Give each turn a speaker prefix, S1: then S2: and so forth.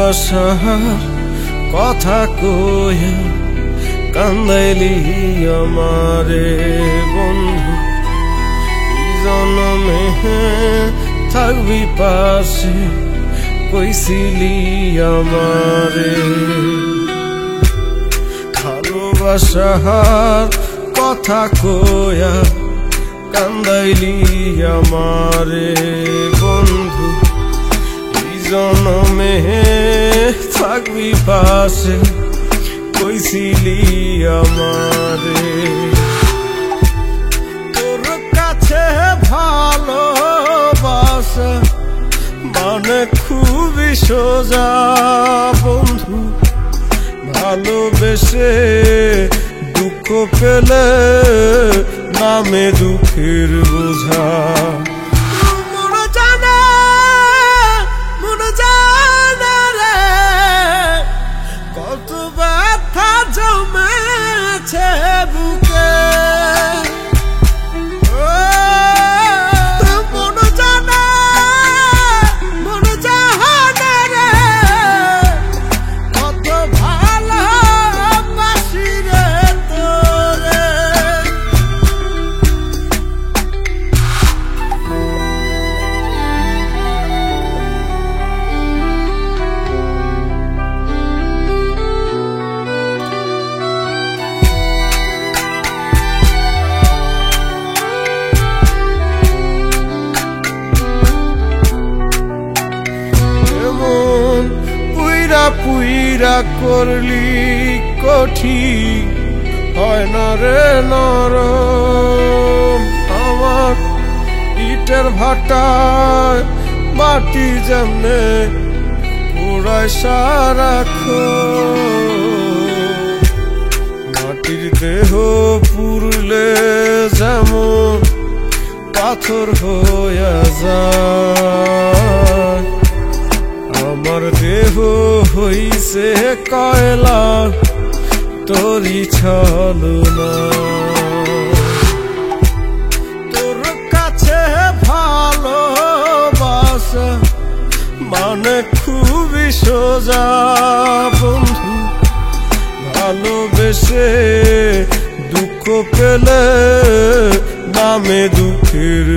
S1: ভালোবাসার কথা কইয়া কান্দাইলি আমারে বন্ধু, এই জনমে থাকবি পাশে কইছিলি আমারে। ভালোবাসার কথা কইয়া কান্দাইলি আমারে বন্ধু, এই জনমে থাকবি পাশে কইছিলি আমারে। তোর কাছে ভালোবাসা মানে খুবই সোজা বন্ধু, ভালোবেসে দুঃখ পেলে নামে দুঃখের বোঝা। কত ব্যথা জমেছে বুকে, মন জানে মন জানে রে, কত ভালোবাসি রে তোরে। পুইরা করলি কঠিন হয় না রে নরম, আমার ইটের ভাটায় মাটি যেমনে পুরায় সারাক্ষণ, মাটির দেহ পুরলে যেমন পাথর হইয়া যায়, আমার দেহ হইছে কয়লা তোরি ছলনা। তোর কাছে ভালোবাসা মানে খুবই সোজা বন্ধু, ভালোবেসে দুঃখ পেলে নামে দুঃখের